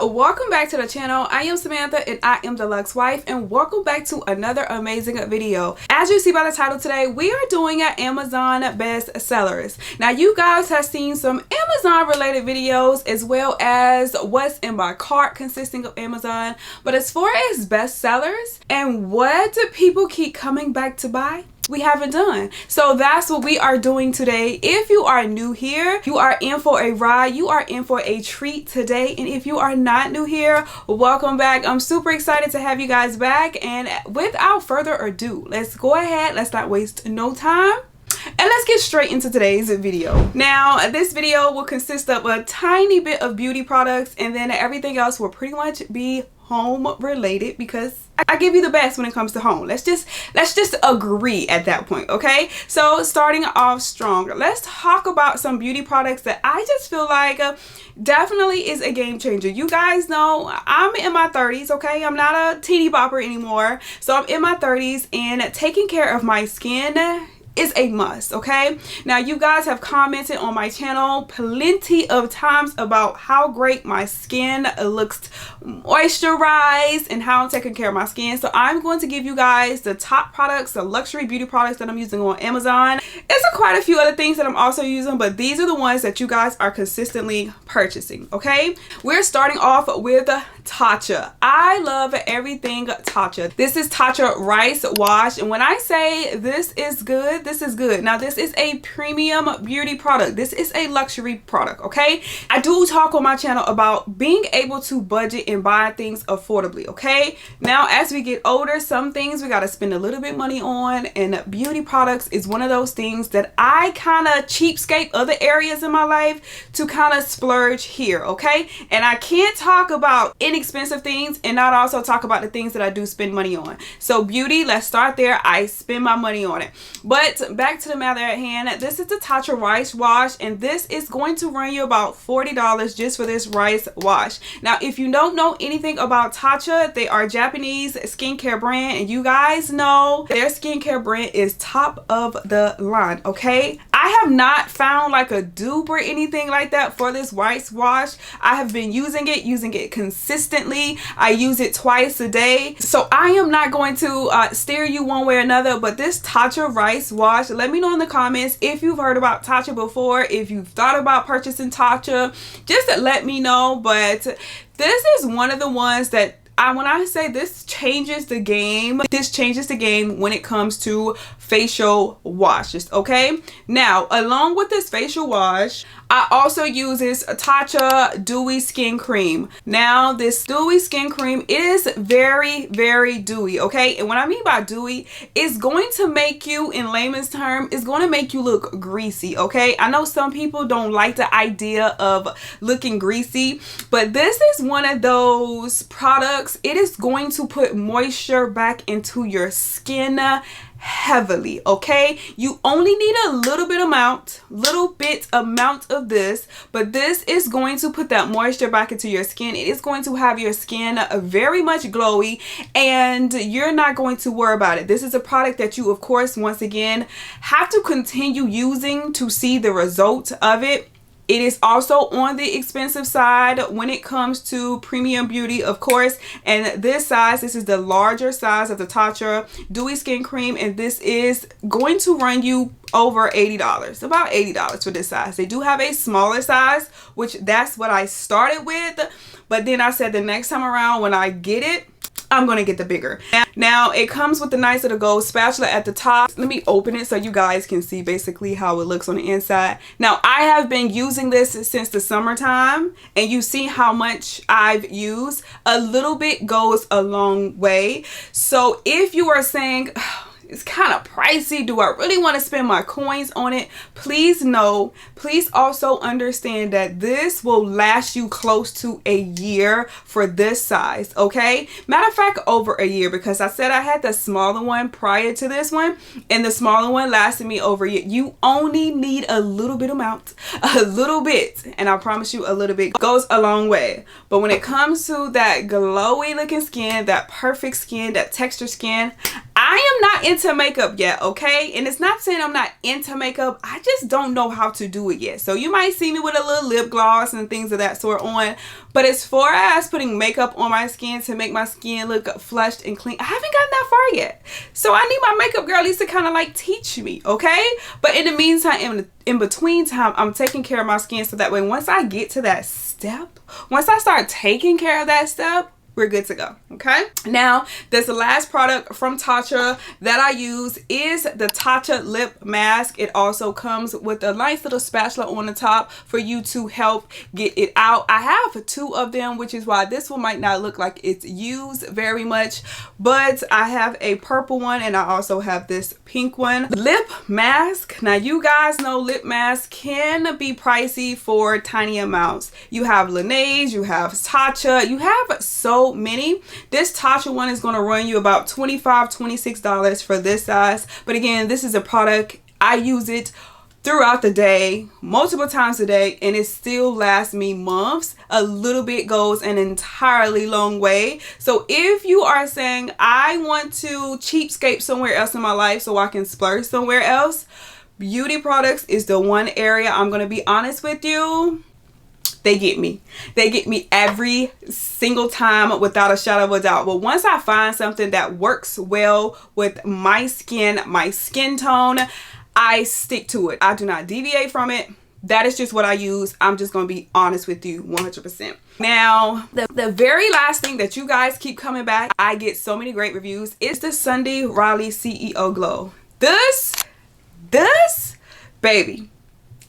welcome back to the channel. I am Samantha and I am the Luxe Wife, and welcome back to another amazing video. As you see by the title today, we are doing an Amazon best sellers. Now you guys have seen some Amazon related videos as well as what's in my cart consisting of Amazon, but as far as best sellers and what do people keep coming back to buy, we haven't done. So that's what we are doing today. If you are new here, you are in for a ride, you are in for a treat today. And if you are not new here, welcome back. I'm super excited to have you guys back, and without further ado, let's go ahead, let's not waste no time, and let's get straight into today's video. Now, this video will consist of a tiny bit of beauty products, and then everything else will pretty much be home related because I give you the best when it comes to home. Let's just agree at that point, okay? So starting off strong, let's talk about some beauty products that I just feel like definitely is a game changer. You guys know I'm in my 30s, okay? I'm not a teeny bopper anymore. So I'm in my 30s, and taking care of my skin is a must, okay? Now you guys have commented on my channel plenty of times about how great my skin looks moisturized and how I'm taking care of my skin. So I'm going to give you guys the top products, the luxury beauty products that I'm using on Amazon. There's quite a few other things that I'm also using, but these are the ones that you guys are consistently purchasing, okay? We're starting off with Tatcha. I love everything Tatcha. This is Tatcha Rice Wash, and when I say this is good, this is good. Now this is a premium beauty product. This is a luxury product, okay? I do talk on my channel about being able to budget and buy things affordably, okay? Now as we get older, some things we got to spend a little bit money on, and beauty products is one of those things that I kind of cheapskate other areas in my life to kind of splurge here, okay? And I can't talk about inexpensive things and not also talk about the things that I do spend money on. So beauty, let's start there. I spend my money on it. But back to the matter at hand, this is the Tatcha Rice Wash, and this is going to run you about $40 just for this rice wash. Now if you don't know anything about Tatcha, they are a Japanese skincare brand, and you guys know their skincare brand is top of the line, okay? I have not found like a dupe or anything like that for this rice wash. I have been using it consistently. I use it twice a day, so I am not going to steer you one way or another. But this Tatcha Rice Wash, let me know in the comments if you've heard about Tatcha before, if you've thought about purchasing Tatcha, just let me know. But this is one of the ones that when I say this changes the game, this changes the game when it comes to facial washes, okay? Now, along with this facial wash, I also use this Tatcha Dewy Skin Cream. Now, this Dewy Skin Cream is very, very dewy, okay? And what I mean by dewy, it's going to make you, in layman's term, it's going to make you look greasy, okay? I know some people don't like the idea of looking greasy, but this is one of those products. It is going to put moisture back into your skin heavily, okay? You only need a little bit amount of this, but this is going to put that moisture back into your skin. It is going to have your skin very much glowy, and you're not going to worry about it. This is a product that you, of course, once again, have to continue using to see the result of it. It is also on the expensive side when it comes to premium beauty, of course. And this is the larger size of the Tatcha Dewy Skin Cream, and this is going to run you over $80, about $80 for this size. They do have a smaller size, which that's what I started with, but then I said the next time around when I get it, I'm going to get the bigger. Now it comes with a nice little gold spatula at the top. Let me open it so you guys can see basically how it looks on the inside. Now I have been using this since the summertime, and you see how much I've used. A little bit goes a long way. So if you are saying, it's kind of pricey, do I really want to spend my coins on it? Please also understand that this will last you close to a year for this size, okay? Matter of fact, over a year, because I said I had the smaller one prior to this one, and the smaller one lasted me over a year. You only need a little bit amount, a little bit, and I promise you a little bit goes a long way. But when it comes to that glowy looking skin, that perfect skin, that texture skin, I am not into makeup yet, okay? And it's not saying I'm not into makeup, I just don't know how to do it yet. So you might see me with a little lip gloss and things of that sort on, but as far as putting makeup on my skin to make my skin look flushed and clean, I haven't gotten that far yet. So I need my makeup girl at least to kind of like teach me, okay? But in the meantime, in between time, I'm taking care of my skin so that way once I get to that step, once I start taking care of that step, we're good to go, okay? Now, this last product from Tatcha that I use is the Tatcha lip mask. It also comes with a nice little spatula on the top for you to help get it out. I have 2 of them, which is why this one might not look like it's used very much, but I have a purple one and I also have this pink one. Lip mask. Now, you guys know lip masks can be pricey for tiny amounts. You have Laneige, you have Tatcha, you have so many. This Tatcha one is going to run you about $25–26 for this size, but again, this is a product I use it throughout the day, multiple times a day, and it still lasts me months. A little bit goes an entirely long way. So if you are saying I want to cheapskate somewhere else in my life so I can splurge somewhere else, beauty products is the one area I'm going to be honest with you. They get me. They get me every single time without a shadow of a doubt. But once I find something that works well with my skin tone, I stick to it. I do not deviate from it. That is just what I use. I'm just going to be honest with you 100%. Now, the very last thing that you guys keep coming back, I get so many great reviews, is the Sunday Riley CEO Glow. This, baby.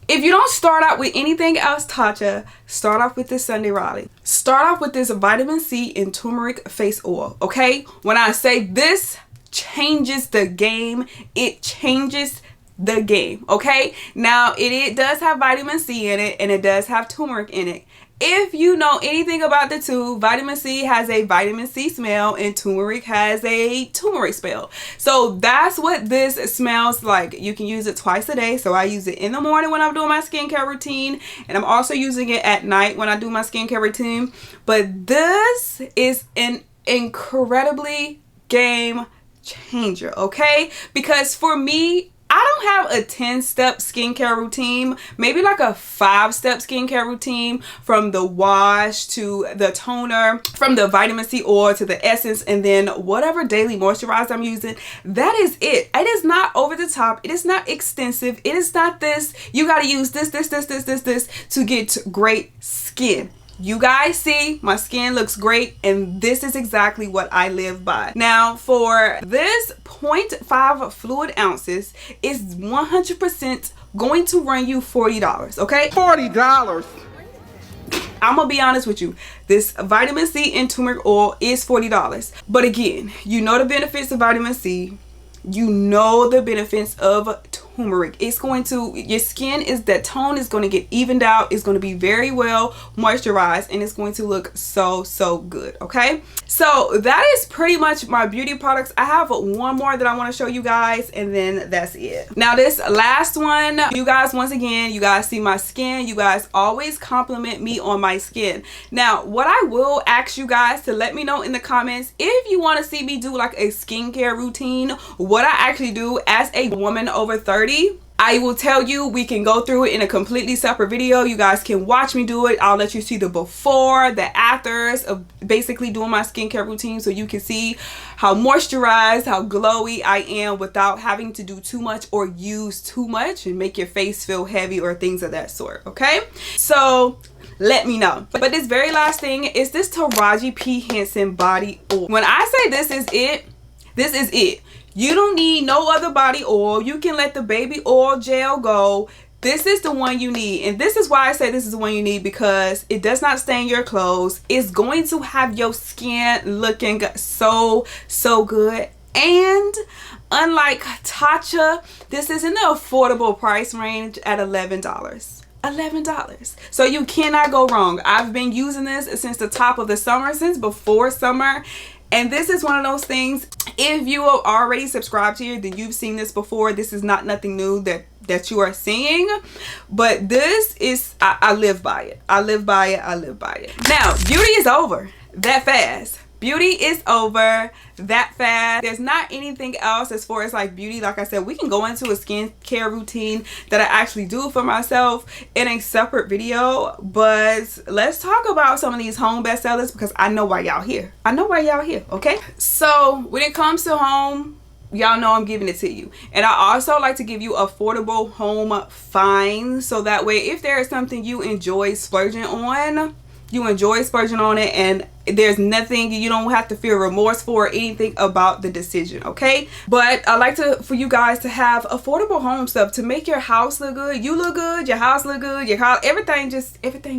If you don't start out with anything else, Tatcha, start off with this Sunday Riley. Start off with this vitamin C and turmeric face oil, okay? When I say this changes the game, it changes the game, okay? Now, it does have vitamin C in it and it does have turmeric in it. If you know anything about the two, vitamin C has a vitamin C smell and turmeric has a turmeric smell. So that's what this smells like. You can use it twice a day. So I use it in the morning when I'm doing my skincare routine, and I'm also using it at night when I do my skincare routine. But this is an incredibly game changer, okay? Because for me, I don't have a 10-step skincare routine, maybe like a 5-step skincare routine, from the wash to the toner, from the vitamin C oil to the essence, and then whatever daily moisturizer I'm using. That is it. It is not over the top. It is not extensive. It is not this. You got to use this to get great skin. You guys see my skin looks great, and this is exactly what I live by. Now, for this 0.5 fluid ounces is 100% going to run you $40, okay? $40. I'm gonna be honest with you. This vitamin C and turmeric oil is $40. But again, you know the benefits of vitamin C. You know the benefits of turmeric. It's going to, your skin is, that tone is going to get evened out. It's going to be very well moisturized, and it's going to look so good, okay? So that is pretty much my beauty products. I have one more that I want to show you guys, and then that's it. Now this last one, you guys, once again, you guys see my skin. You guys always compliment me on my skin. Now what I will ask you guys to let me know in the comments, if you want to see me do like a skincare routine, what I actually do as a woman over 30. I will tell you, we can go through it in a completely separate video. You guys can watch me do it. I'll let you see the before, the afters of basically doing my skincare routine, so you can see how moisturized, how glowy I am without having to do too much or use too much and make your face feel heavy or things of that sort, okay? So let me know. But this very last thing is this Taraji P. Henson body oil. When I say this is it, this is it. You don't need no other body oil. You can let the baby oil gel go. This is the one you need. And this is why I say this is the one you need, because it does not stain your clothes. It's going to have your skin looking so good. And unlike Tatcha, this is in the affordable price range at $11. $11. So you cannot go wrong. I've been using this since the top of the summer, since before summer. And this is one of those things, if you are already subscribed here, then you've seen this before. This is not nothing new that you are seeing. But this is, I live by it. I live by it. I live by it. Now, beauty is over that fast. beauty is over that fast. There's not anything else as far as like beauty. Like I said, we can go into a skincare routine that I actually do for myself in a separate video, but let's talk about some of these home bestsellers because I know why y'all here. I know why y'all here. Okay, so when it comes to home, y'all know I'm giving it to you, and I also like to give you affordable home finds, so that way if there is something you enjoy splurging on, it, and there's nothing, you don't have to feel remorse for or anything about the decision. Okay, but I like for you guys to have affordable home stuff to make your house look good, you look good, your house look good, your house, everything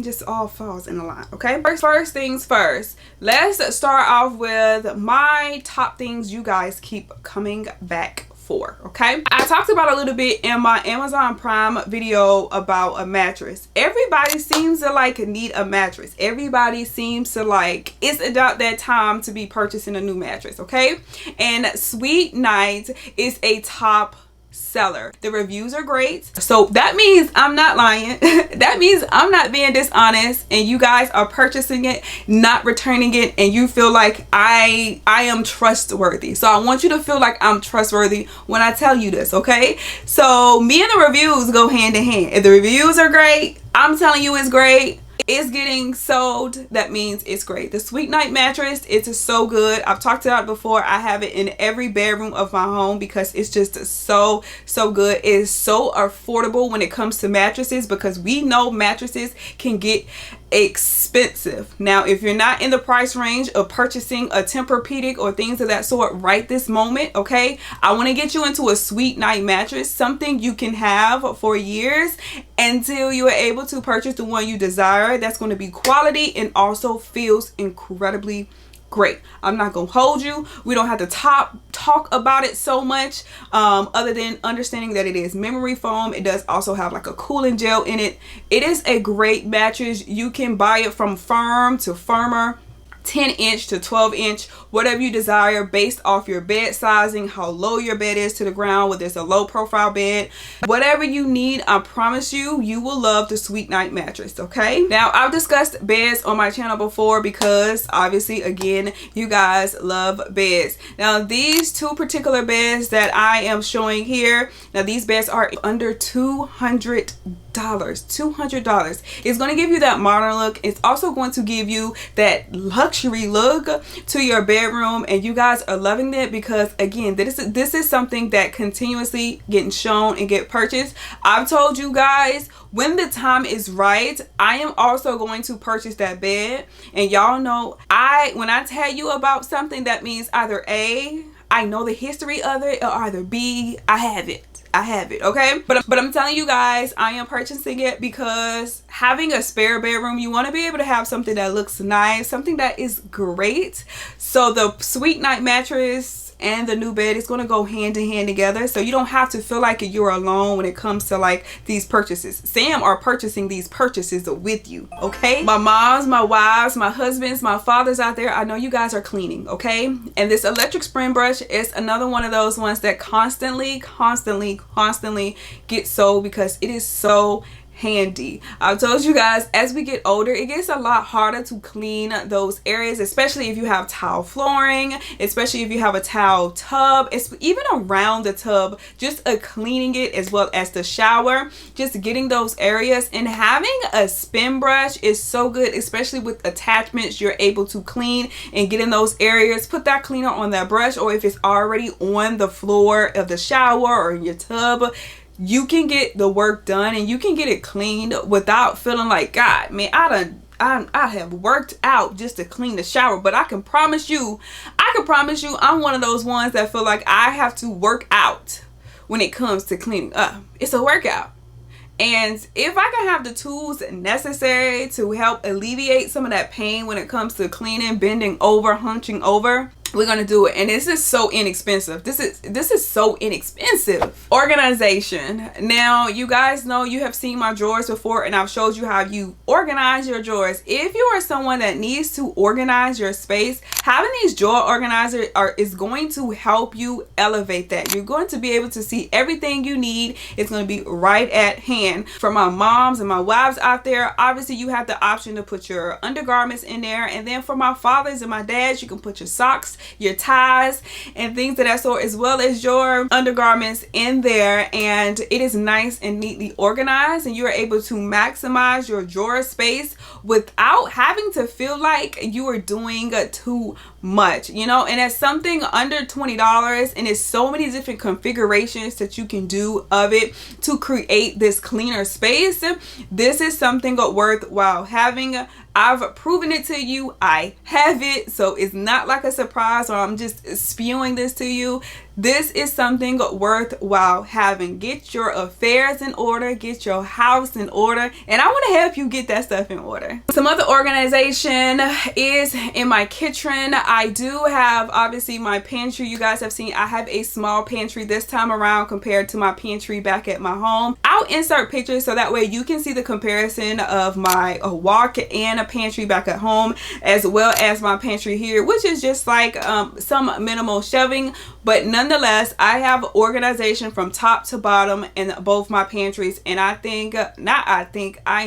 just all falls in line. Okay, first things first, let's start off with my top things you guys keep coming back for. Okay, I talked about a little bit in my Amazon Prime video about a mattress. Everybody seems to like need a mattress. Everybody seems to like, it's about that time to be purchasing a new mattress. Okay, and Sweet Night is a top seller. The reviews are great, so that means I'm not lying. That means I'm not being dishonest, and you guys are purchasing it, not returning it, and you feel like I am trustworthy. So I want you to feel like I'm trustworthy when I tell you this. Okay, so me and the reviews go hand in hand. If the reviews are great, I'm telling you it's great, it's getting sold, that means it's great. The Sweet Night mattress, it's so good. I've talked about it before. I have it in every bedroom of my home because it's just so good. It is so affordable when it comes to mattresses, because we know mattresses can get expensive. Now, if you're not in the price range of purchasing a Tempur-Pedic or things of that sort right this moment, okay, I want to get you into a Sweet Night mattress, something you can have for years until you are able to purchase the one you desire. That's going to be quality and also feels incredibly great. I'm not gonna hold you. We don't have to talk about it so much, other than understanding that it is memory foam. It does also have like a cooling gel in it. It is a great mattress. You can buy it from firm to firmer, 10-inch to 12-inch, whatever you desire, based off your bed sizing, how low your bed is to the ground, whether it's a low profile bed, whatever you need. I promise you, you will love the Sweet Night mattress. Okay, now I've discussed beds on my channel before because obviously, again, you guys love beds. Now these two particular beds that I am showing here, now these beds are under $200. $200. It's going to give you that modern look. It's also going to give you that luxury look to your bedroom, and you guys are loving it because, again, this is something that continuously getting shown and get purchased. I've told you guys, when the time is right, I am also going to purchase that bed, and y'all know when I tell you about something, that means either A, I know the history of it, or either B, I have it. Okay, but I'm telling you guys, I am purchasing it because having a spare bedroom, you want to be able to have something that looks nice, something that is great. So the Sweet Night mattress and the new bed is going to go hand in hand together, so you don't have to feel like you're alone when it comes to like these purchases. Sam are purchasing these purchases with you. Okay, my moms, my wives, my husbands, my fathers out there, I know you guys are cleaning. Okay, and this electric spring brush is another one of those ones that constantly get sold because it is so handy. I've told you guys, as we get older, it gets a lot harder to clean those areas, especially if you have tile flooring, especially if you have a tile tub. It's even around the tub, just cleaning it, as well as the shower, just getting those areas. And having a spin brush is so good, especially with attachments. You're able to clean and get in those areas, put that cleaner on that brush, or if it's already on the floor of the shower or in your tub, you can get the work done and you can get it cleaned without feeling like, God, man, I have worked out just to clean the shower. But I can promise you, I'm one of those ones that feel like I have to work out when it comes to cleaning up. It's a workout. And if I can have the tools necessary to help alleviate some of that pain when it comes to cleaning, bending over, hunching over, we're gonna do it. And this is so inexpensive. This is so inexpensive. Organization. Now, you guys know, you have seen my drawers before, and I've showed you how you organize your drawers. If you are someone that needs to organize your space, having these drawer organizers is going to help you elevate that. You're going to be able to see everything you need. It's going to be right at hand. For my moms and my wives out there, obviously you have the option to put your undergarments in there. And then for my fathers and my dads, you can put your socks, your ties, and things of that sort, as well as your undergarments in there. And it is nice and neatly organized, and you're able to maximize your drawer space without having to feel like you are doing too much, you know. And it's something under $20, and it's so many different configurations that you can do of it to create this cleaner space. This is something worthwhile having. I've proven it to you. I have it, so it's not like a surprise or I'm just spewing this to you. This is something worthwhile having. Get your affairs in order, get your house in order, and I want to help you get that stuff in order. Some other organization is in my kitchen. I do have, obviously, my pantry. You guys have seen I have a small pantry this time around compared to my pantry back at my home. I'll insert pictures so that way you can see the comparison of my walk and a pantry back at home, as well as my pantry here, which is just like some minimal shelving, but nonetheless I have organization from top to bottom in both my pantries. And I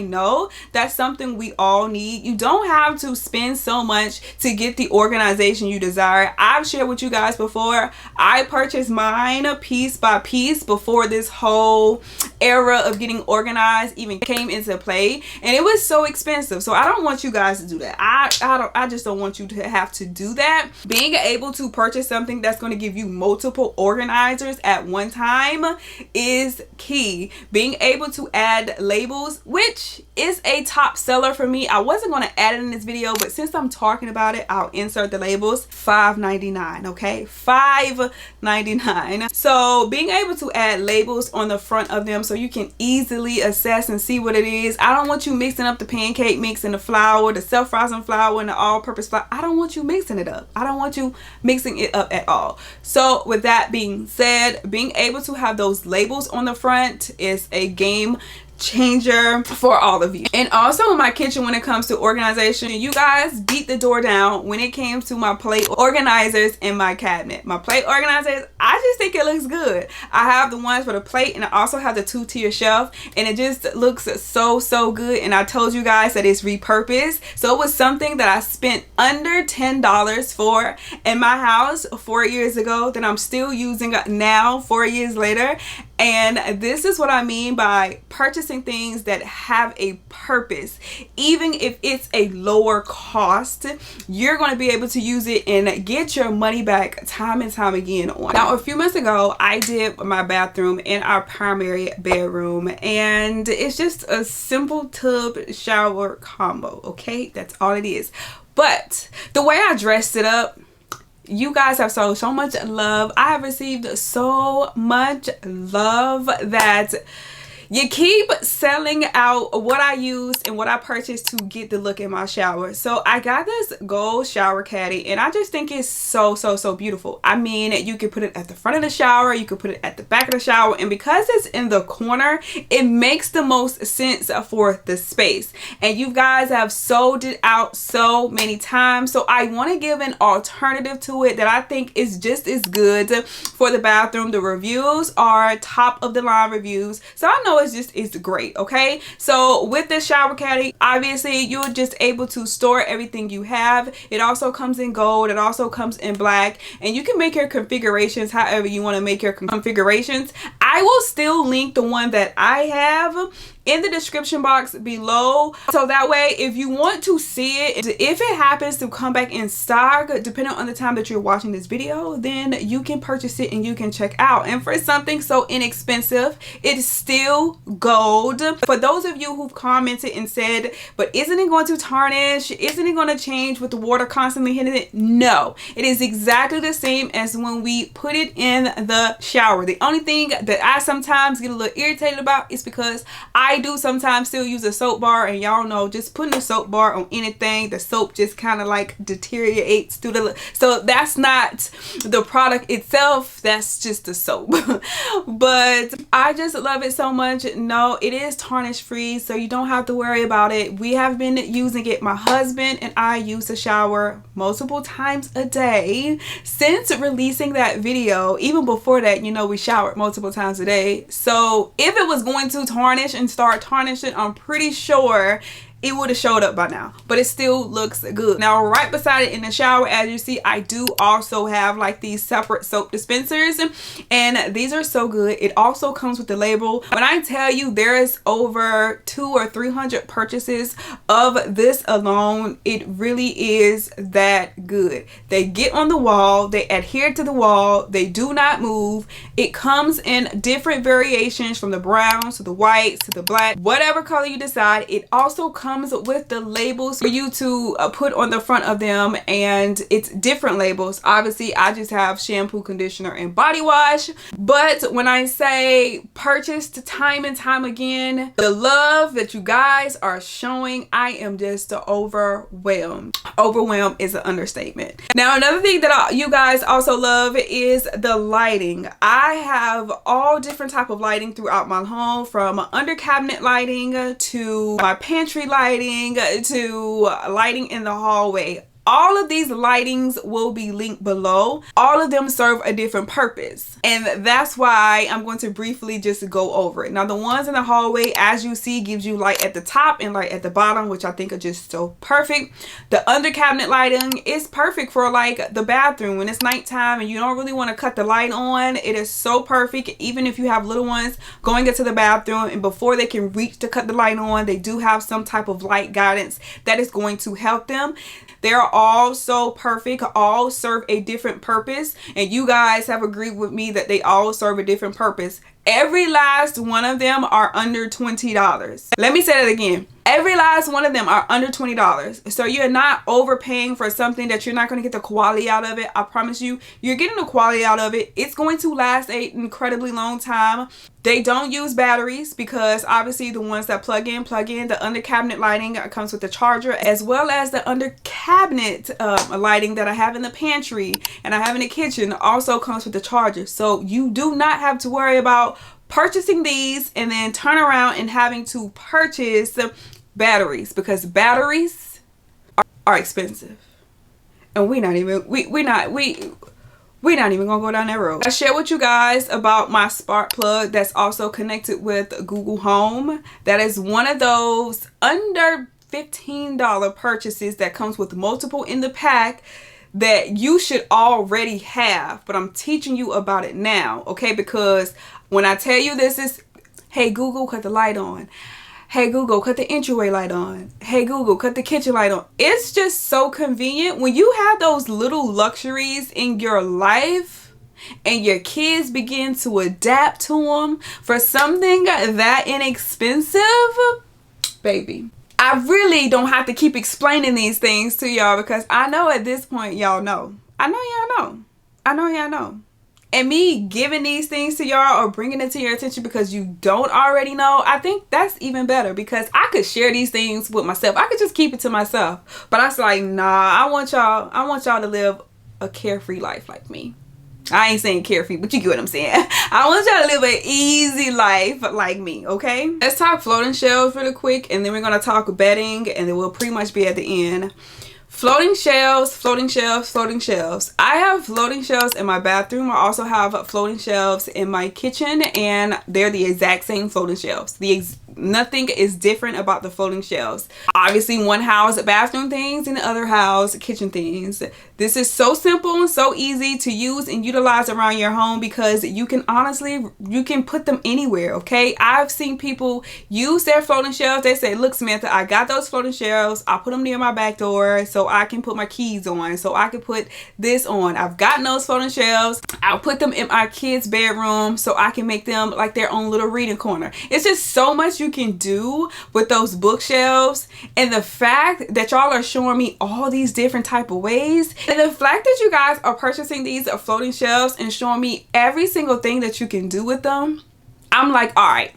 know that's something we all need. You don't have to spend so much to get the organization you desire. I've shared with you guys before, I purchased mine piece by piece before this whole era of getting organized even came into play, and it was so expensive. So I don't want you guys to do that. I just don't want you to have to do that. Being able to purchase something that's going to give you multiple organizers at one time is key. Being able to add labels, which is a top seller for me. I wasn't going to add it in this video, but since I'm talking about it, I'll insert the labels. $5.99, okay? $5.99. So being able to add labels on the front of them so you can easily assess and see what it is. I don't want you mixing up the pancake mix and the flour, the self-rising flour and the all-purpose flour. I don't want you mixing it up. I don't want you mixing it up at all. So with that being said, being able to have those labels on the front is a game changer for all of you. And also in my kitchen, when it comes to organization, you guys beat the door down when it came to my plate organizers in my cabinet. My plate organizers, I just think it looks good. I have the ones for the plate, and I also have the 2-tier shelf, and it just looks so good. And I told you guys that it's repurposed, so it was something that I spent under $10 for in my house 4 years ago that I'm still using now 4 years later. And this is what I mean by purchasing things that have a purpose. Even if it's a lower cost, you're going to be able to use it and get your money back time and time again on. Now, a few months ago, I did my bathroom in our primary bedroom, and it's just a simple tub shower combo, okay? That's all it is. But the way I dressed it up, you guys have so much love. I have received so much love that you keep selling out what I used and what I purchased to get the look in my shower. So I got this gold shower caddy, and I just think it's so beautiful. I mean, you could put it at the front of the shower, you could put it at the back of the shower, and because it's in the corner, it makes the most sense for the space. And you guys have sold it out so many times, so I want to give an alternative to it that I think is just as good for the bathroom. The reviews are top of the line reviews, so I know it's great. Okay, so with this shower caddy, obviously you're just able to store everything you have. It also comes in gold, it also comes in black, and you can make your configurations however you want to make your configurations. I will still link the one that I have in the description box below, so that way if you want to see it, if it happens to come back in stock depending on the time that you're watching this video, then you can purchase it and you can check out. And for something so inexpensive, it's still gold. For those of you who've commented and said, but isn't it going to tarnish, isn't it going to change with the water constantly hitting it? No, it is exactly the same as when we put it in the shower. The only thing that I sometimes get a little irritated about is because I I do sometimes still use a soap bar, and y'all know just putting a soap bar on anything, the soap just kind of like deteriorates through the, so that's not the product itself, that's just the soap. But I just love it so much. No, it is tarnish free, so you don't have to worry about it. We have been using it. My husband and I use the shower multiple times a day since releasing that video. Even before that, you know, we showered multiple times a day. So if it was going to tarnish and start tarnishing, I'm pretty sure it would have showed up by now, but it still looks good. Now, right beside it in the shower, as you see, I do also have like these separate soap dispensers, and these are so good. It also comes with the label. When I tell you there is over 200 or 300 purchases of this alone, it really is that good. They get on the wall, they adhere to the wall, they do not move. It comes in different variations, from the browns to the whites to the black, whatever color you decide. It also comes with the labels for you to put on the front of them, and it's different labels. Obviously, I just have shampoo, conditioner, and body wash. But when I say purchased time and time again, the love that you guys are showing, I am just overwhelmed. Overwhelmed is an understatement. Now, another thing that you guys also love is the lighting. I have all different type of lighting throughout my home, from under cabinet lighting to my pantry lighting to lighting in the hallway. All of these lightings will be linked below. All of them serve a different purpose, and that's why I'm going to briefly just go over it. Now, the ones in the hallway, as you see, gives you light at the top and light at the bottom, which I think are just so perfect. The under cabinet lighting is perfect for like the bathroom when it's nighttime and you don't really want to cut the light on. It is so perfect. Even if you have little ones going into the bathroom and before they can reach to cut the light on, they do have some type of light guidance that is going to help them. They're all so perfect, all serve a different purpose, and you guys have agreed with me that they all serve a different purpose. Every last one of them are under $20. Let me say that again. Every last one of them are under $20. So you're not overpaying for something that you're not going to get the quality out of it. I promise you, you're getting the quality out of it. It's going to last an incredibly long time. They don't use batteries, because obviously the ones that plug in. The under cabinet lighting comes with the charger, as well as the under cabinet lighting that I have in the pantry and I have in the kitchen also comes with the charger. So you do not have to worry about purchasing these and then turn around and having to purchase batteries, because batteries are expensive, and we're not even gonna go down that road. I share with you guys about my spark plug that's also connected with Google Home. That is one of those under $15 purchases that comes with multiple in the pack that you should already have, but I'm teaching you about it now, okay? Because when I tell you this is, hey Google, cut the light on. Hey Google, cut the entryway light on. Hey Google, cut the kitchen light on. It's just so convenient when you have those little luxuries in your life and your kids begin to adapt to them for something that inexpensive, baby. I really don't have to keep explaining these things to y'all, because I know at this point y'all know. I know y'all know. And me giving these things to y'all or bringing it to your attention because you don't already know, I think that's even better, because I could share these things with myself. I could just keep it to myself. But I was like, nah, I want y'all to live a carefree life like me. I ain't saying carefree, but you get what I'm saying. I want y'all to live an easy life like me, okay? Let's talk floating shelves really quick, and then we're gonna talk bedding, and then we'll pretty much be at the end. Floating shelves, floating shelves, floating shelves. I have floating shelves in my bathroom. I also have floating shelves in my kitchen, and they're the exact same floating shelves. Nothing is different about the floating shelves. Obviously, one house bathroom things and the other house kitchen things. This is so simple and so easy to use and utilize around your home, because you can put them anywhere, okay? I've seen people use their floating shelves. They say, look, Samantha, I got those floating shelves. I put them near my back door so I can put my keys on, so I can put this on. I've gotten those floating shelves. I'll put them in my kids' bedroom so I can make them like their own little reading corner. It's just so much you can do with those bookshelves, and the fact that y'all are showing me all these different type of ways, and the fact that you guys are purchasing these floating shelves and showing me every single thing that you can do with them, I'm like, all right,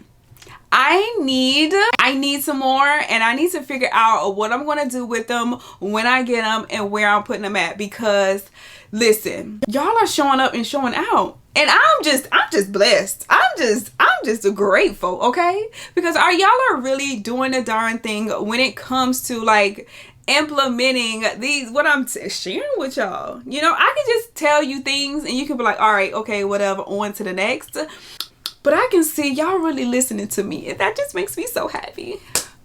I need some more, and I need to figure out what I'm gonna do with them when I get them and where I'm putting them at, because listen, y'all are showing up and showing out, and I'm just blessed. I'm just grateful, okay? Because y'all are really doing the darn thing when it comes to like implementing these, what I'm sharing with y'all. You know, I can just tell you things and you can be like, all right, okay, whatever, on to the next. But I can see y'all really listening to me, and that just makes me so happy.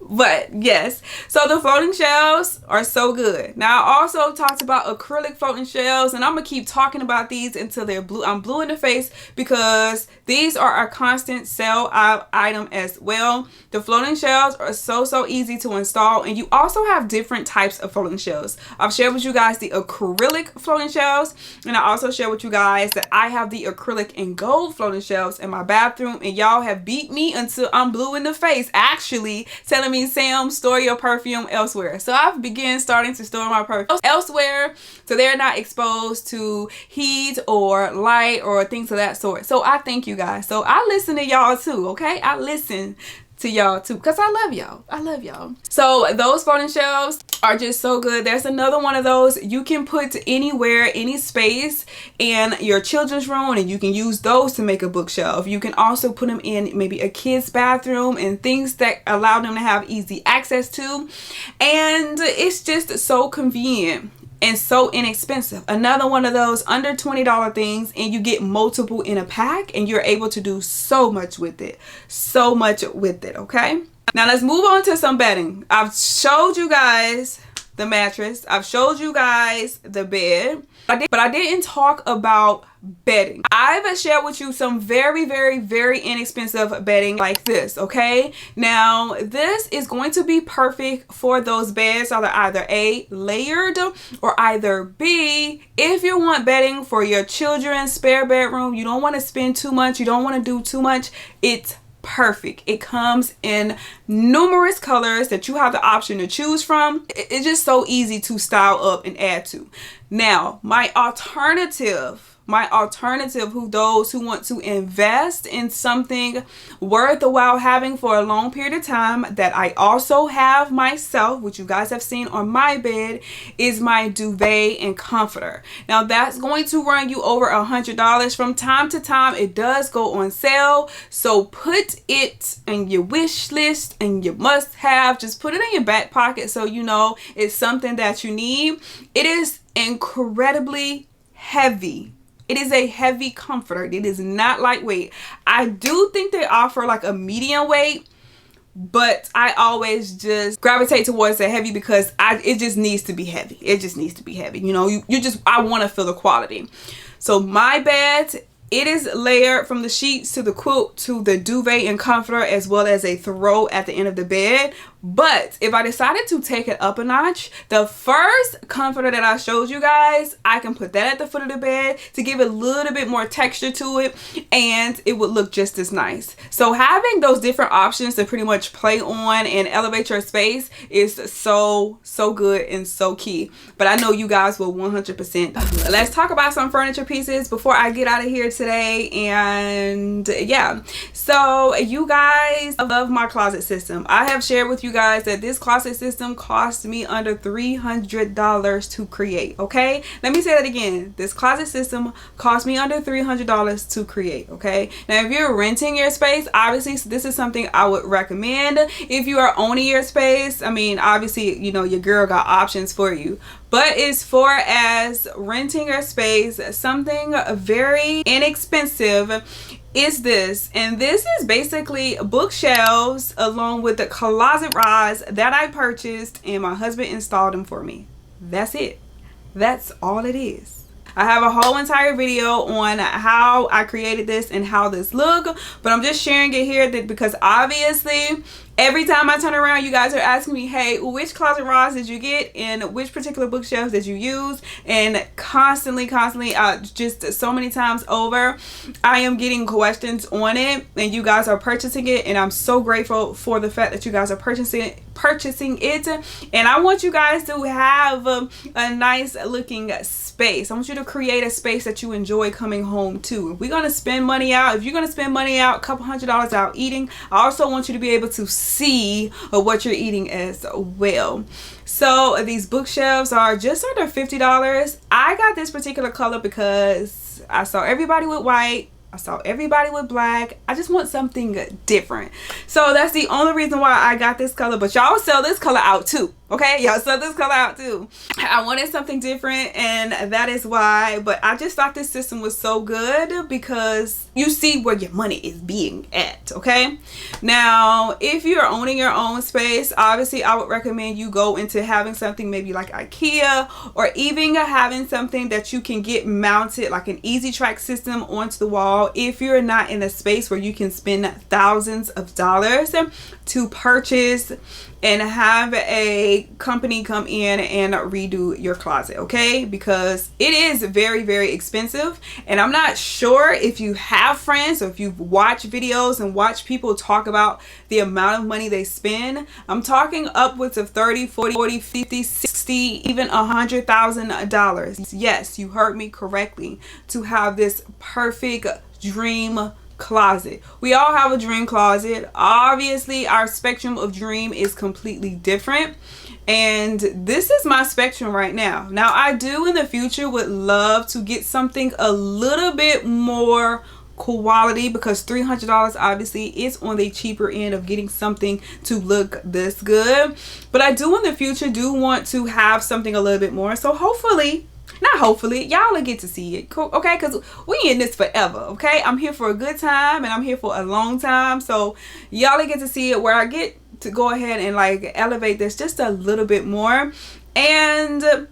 But yes, so the floating shelves are so good. Now I also talked about acrylic floating shelves, and I'm gonna keep talking about these until they're blue. I'm blue in the face because these are a constant sell item as well. The floating shelves are so easy to install, and you also have different types of floating shelves. I've shared with you guys the acrylic floating shelves, and I also shared with you guys that I have the acrylic and gold floating shelves in my bathroom, and y'all have beat me until I'm blue in the face, actually telling me, Sam, store your perfume elsewhere. So I've starting to store my perfume elsewhere so they're not exposed to heat or light or things of that sort. So I thank you guys. So I listen to y'all too, okay? I listen to y'all too because I love y'all. I love y'all. So those floating shelves are just so good. There's another one of those you can put anywhere, any space in your children's room, and you can use those to make a bookshelf. You can also put them in maybe a kid's bathroom and things that allow them to have easy access to, and it's just so convenient and so inexpensive. Another one of those under $20 things, and you get multiple in a pack, and you're able to do so much with it. So much with it, okay? Now let's move on to some bedding. I've showed you guys the mattress. I've showed you guys the bed. But I didn't talk about bedding. I've shared with you some very inexpensive bedding like this, okay? Now, this is going to be perfect for those beds that are either A, layered, or either B, if you want bedding for your children's spare bedroom, you don't want to spend too much, you don't want to do too much, it's perfect. It comes in numerous colors that you have the option to choose from. It's just so easy to style up and add to. Now, my alternative those who want to invest in something worth the while having for a long period of time that I also have myself, which you guys have seen on my bed, is my duvet and comforter. Now that's going to run you over $100. From time to time it does go on sale, so put it in your wish list and your must have. Just put it in your back pocket so you know it's something that you need. It is incredibly heavy. It is a heavy comforter. It is not lightweight. I do think they offer like a medium weight, but I always just gravitate towards the heavy because it just needs to be heavy. It just needs to be heavy. You know, I want to feel the quality. So my bed, it is layered from the sheets to the quilt to the duvet and comforter, as well as a throw at the end of the bed. But if I decided to take it up a notch, the first comforter that I showed you guys, I can put that at the foot of the bed to give a little bit more texture to it, and it would look just as nice. So having those different options to pretty much play on and elevate your space is so good and so key. But I know you guys will 100%. Let's talk about some furniture pieces before I get out of here today. And yeah, so you guys, I love my closet system. I have shared with you guys that this closet system cost me under $300 to create, okay? Let me say that again. This closet system cost me under $300 to create, okay? Now if you're renting your space, obviously this is something I would recommend. If you are owning your space, I mean, obviously, you know, your girl got options for you. But as far as renting your space, something very inexpensive is this, and this is basically bookshelves along with the closet rods that I purchased and my husband installed them for me. That's it. That's all it is. I have a whole entire video on how I created this and how this look, but I'm just sharing it here because obviously Every time I turn around, you guys are asking me, hey, which closet rods did you get and which particular bookshelves did you use? And constantly, just so many times over, I am getting questions on it, and you guys are purchasing it, and I'm so grateful for the fact that you guys are purchasing it. And I want you guys to have a nice looking space. I want you to create a space that you enjoy coming home to. If we're going to spend money out, if you're going to spend money out, a couple $100s out eating, I also want you to be able to see what you're eating as well. So these bookshelves are just under $50. I got this particular color because I saw everybody with white. I saw everybody with black. I just want something different. So that's the only reason why I got this color. But y'all sell this color out too. Okay, y'all sell this color out too. I wanted something different, and that is why. But I just thought this system was so good because you see where your money is being at. Okay, now if you're owning your own space, obviously I would recommend you go into having something maybe like IKEA, or even having something that you can get mounted, like an easy track system, onto the wall. If you're not in a space where you can spend thousands of dollars to purchase and have a company come in and redo your closet, okay? Because it is very, very expensive. And I'm not sure if you have friends or if you've watched videos and watched people talk about the amount of money they spend. I'm talking upwards of 30, 40, 50, 60, even $100,000. Yes, you heard me correctly, to have this perfect dream closet. We all have a dream closet. Obviously our spectrum of dream is completely different, and this is my spectrum right now. Now I do in the future would love to get something a little bit more quality, because $300 obviously is on the cheaper end of getting something to look this good. But I do in the future do want to have something a little bit more, so hopefully, not hopefully, y'all will get to see it, okay? Because we in this forever, okay? I'm here for a good time, and I'm here for a long time. So y'all will get to see it, where I get to go ahead and like elevate this just a little bit more. And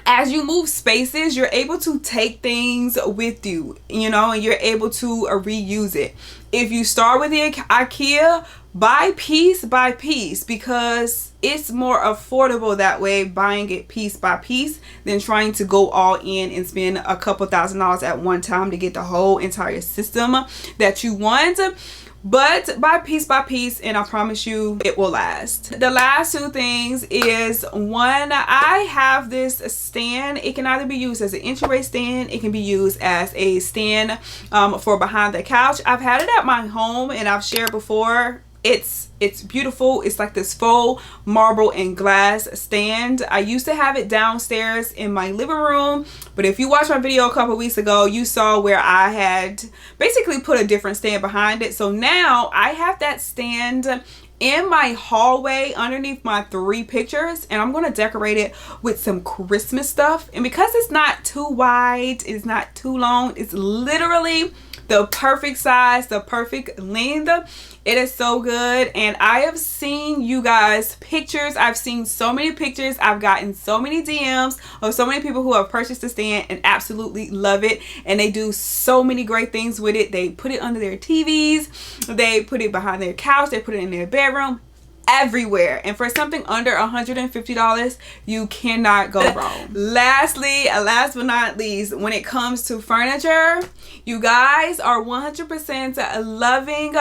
as you move spaces, you're able to take things with you, you know, and you're able to reuse it. If you start with the IKEA, buy piece by piece, because it's more affordable that way, buying it piece by piece, than trying to go all in and spend a couple $1,000s at one time to get the whole entire system that you want. But buy piece by piece, and I promise you it will last. The last two things is, one, I have this stand. It can either be used as an entryway stand, it can be used as a stand for behind the couch. I've had it at my home, and I've shared before. It's beautiful. It's like this faux marble and glass stand. I used to have it downstairs in my living room, but if you watched my video a couple weeks ago, you saw where I had basically put a different stand behind it. So now I have that stand in my hallway underneath my 3 pictures, and I'm going to decorate it with some Christmas stuff. And because it's not too wide, it's not too long, it's literally the perfect size, the perfect length. It is so good. And I have seen you guys pictures. I've seen so many pictures. I've gotten so many DMs of so many people who have purchased the stand and absolutely love it, and they do so many great things with it. They put it under their TVs, they put it behind their couch, they put it in their bedroom, everywhere. And for something under $150, you cannot go wrong. Lastly, last but not least, when it comes to furniture, you guys are 100% loving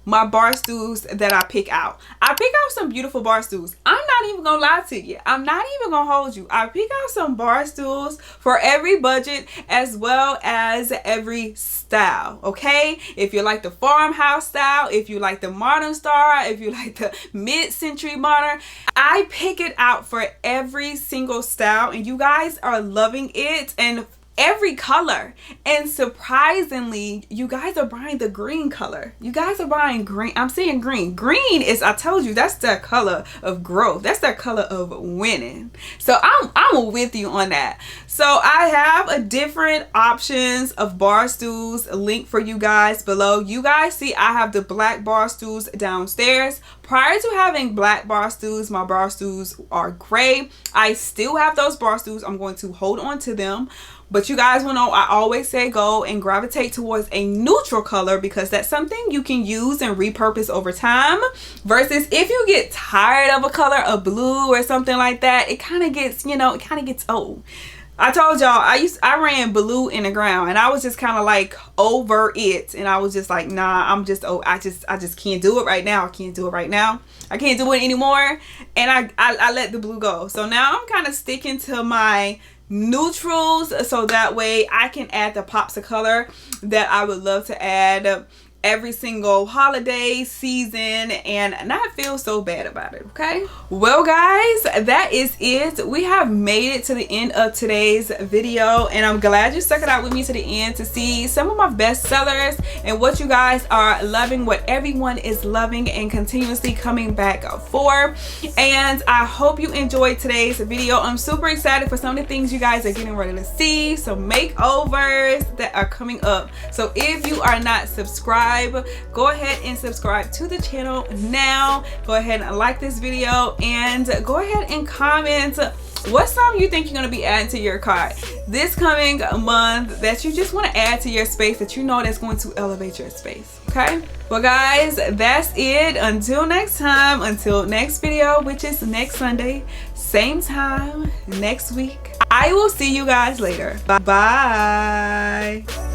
my bar stools that I pick out. I pick out some beautiful bar stools. I'm not even gonna lie to you. I'm not even gonna hold you. I pick out some bar stools for every budget as well as every style, okay? If you like the farmhouse style, if you like the modern style, if you like the mid-century modern, I pick it out for every single style, and you guys are loving it, and every color. And surprisingly, you guys are buying the green color. You guys are buying green. I'm saying green. Green is, I told you, that's the color of growth. That's the color of winning. So I'm with you on that. So I have a different options of bar stools linked for you guys below. You guys see I have the black bar stools downstairs. Prior to having black bar stools, my bar stools are gray. I still have those bar stools. I'm going to hold on to them. But you guys will know I always say go and gravitate towards a neutral color, because that's something you can use and repurpose over time, versus if you get tired of a color of blue or something like that, it kind of gets, you know, it kind of gets old. I told y'all I ran blue in the ground, and I was just kind of like over it, and I was just like, nah, I'm just, oh, I just can't do it right now. I can't do it right now. I can't do it anymore. And I let the blue go. So now I'm kind of sticking to my neutrals, so that way I can add the pops of color that I would love to add every single holiday season and not feel so bad about it. Okay, well guys, that is it. We have made it to the end of today's video, and I'm glad you stuck it out with me to the end to see some of my best sellers and what you guys are loving, what everyone is loving and continuously coming back for. And I hope you enjoyed today's video. I'm super excited for some of the things you guys are getting ready to see, some makeovers that are coming up. So if you are not subscribed, go ahead and subscribe to the channel now. Go ahead and like this video, and go ahead and comment what song you think you're going to be adding to your cart this coming month that you just want to add to your space, that you know that's going to elevate your space. Okay, well guys, that's it. Until next time, until next video, which is next Sunday, same time next week, I will see you guys later. Bye bye.